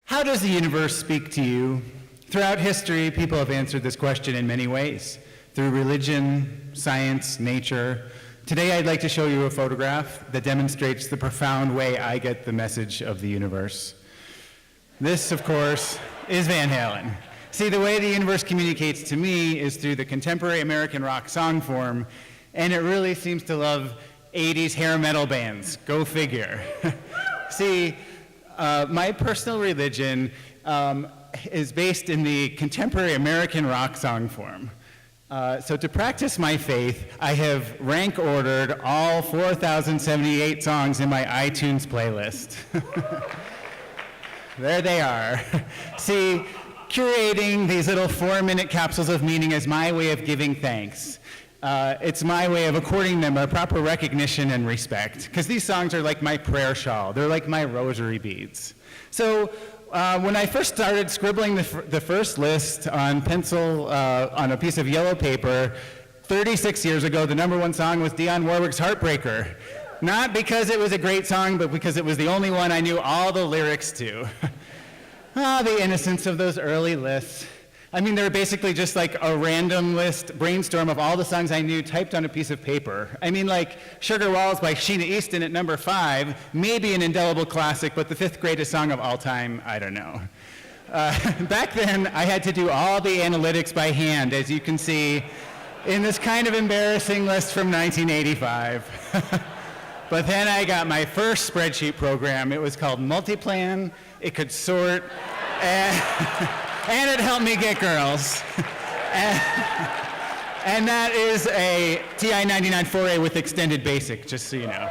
How does the universe speak to you? Throughout history, people have answered this question in many ways, through religion, science, nature. Today, I'd like to show you a photograph that demonstrates the profound way I get the message of the universe. This, of course, is Van Halen. See, the way the universe communicates to me is through the contemporary American rock song form, and it really seems to love 80s hair metal bands. Go figure. See, my personal religion is based in the contemporary American rock song form. So to practice my faith, I have rank ordered all 4,078 songs in my iTunes playlist. There they are. See, curating these little 4-minute capsules of meaning is my way of giving thanks. It's my way of according them a proper recognition and respect, because these songs are like my prayer shawl. They're like my rosary beads. So when I first started scribbling the first list on pencil on a piece of yellow paper, 36 years ago, the #1 song was Dionne Warwick's Heartbreaker. Not because it was a great song, but because it was the only one I knew all the lyrics to. The innocence of those early lists. I mean, they were basically just like a random list, brainstorm of all the songs I knew typed on a piece of paper. I mean, like Sugar Walls by Sheena Easton at number 5, maybe an indelible classic, but the 5th greatest song of all time, I don't know. Back then, I had to do all the analytics by hand, as you can see in this kind of embarrassing list from 1985. But then I got my first spreadsheet program. It was called Multiplan. It could sort, and it helped me get girls. And that is a TI 99 4A with extended basic, just so you know.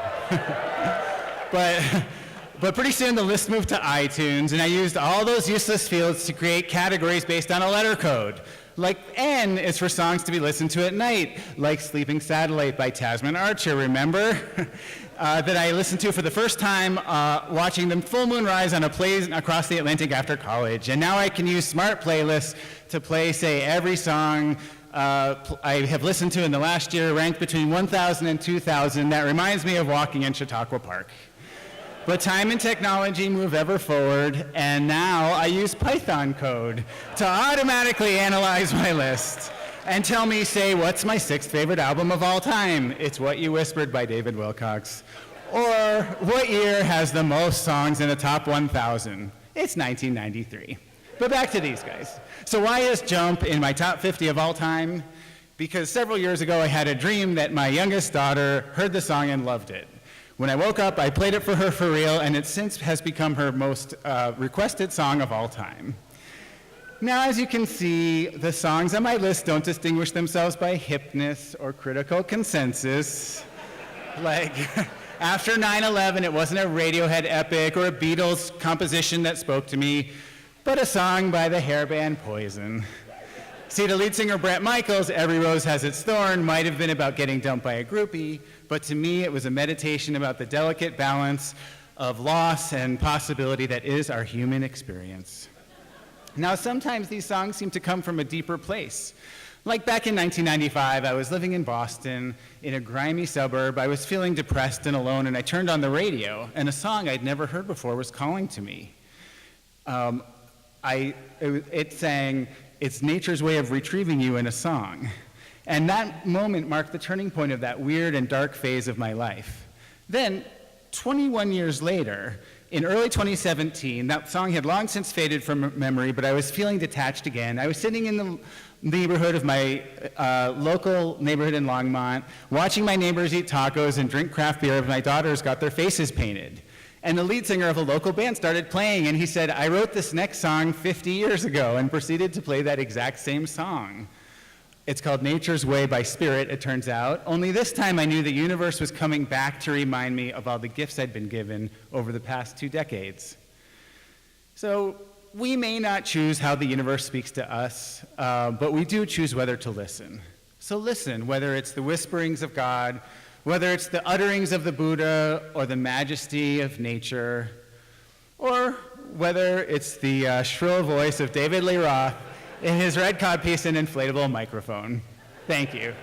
But pretty soon the list moved to iTunes, and I used all those useless fields to create categories based on a letter code. Like N is for songs to be listened to at night, like Sleeping Satellite by Tasman Archer, remember? That I listened to for the first time watching the full moon rise on a plane across the Atlantic after college. And now I can use smart playlists to play, say, every song I have listened to in the last year, ranked between 1,000 and 2,000. That reminds me of walking in Chautauqua Park. But time and technology move ever forward, and now I use Python code to automatically analyze my list and tell me, say, what's my 6th favorite album of all time? It's What You Whispered by David Wilcox. Or what year has the most songs in the top 1,000? It's 1993. But back to these guys. So why is Jump in my top 50 of all time? Because several years ago I had a dream that my youngest daughter heard the song and loved it. When I woke up, I played it for her for real, and it since has become her most requested song of all time. Now, as you can see, the songs on my list don't distinguish themselves by hipness or critical consensus. Like, after 9/11, it wasn't a Radiohead epic or a Beatles composition that spoke to me, but a song by the hair band Poison. See, the lead singer Bret Michaels' Every Rose Has Its Thorn might have been about getting dumped by a groupie, but to me, it was a meditation about the delicate balance of loss and possibility that is our human experience. Now, sometimes these songs seem to come from a deeper place. Like back in 1995, I was living in Boston in a grimy suburb. I was feeling depressed and alone, and I turned on the radio, and a song I'd never heard before was calling to me. It sang, "It's nature's way of retrieving you" in a song. And that moment marked the turning point of that weird and dark phase of my life. Then, 21 years later, in early 2017, that song had long since faded from memory, but I was feeling detached again. I was sitting in the neighborhood of my local neighborhood in Longmont, watching my neighbors eat tacos and drink craft beer as my daughters got their faces painted. And the lead singer of a local band started playing, and he said, "I wrote this next song 50 years ago," and proceeded to play that exact same song. It's called Nature's Way by Spirit, it turns out. Only this time I knew the universe was coming back to remind me of all the gifts I'd been given over the past 2 decades. So we may not choose how the universe speaks to us, but we do choose whether to listen. So listen, whether it's the whisperings of God, whether it's the utterings of the Buddha or the majesty of nature, or whether it's the shrill voice of David Lee Roth in his red codpiece and inflatable microphone. Thank you.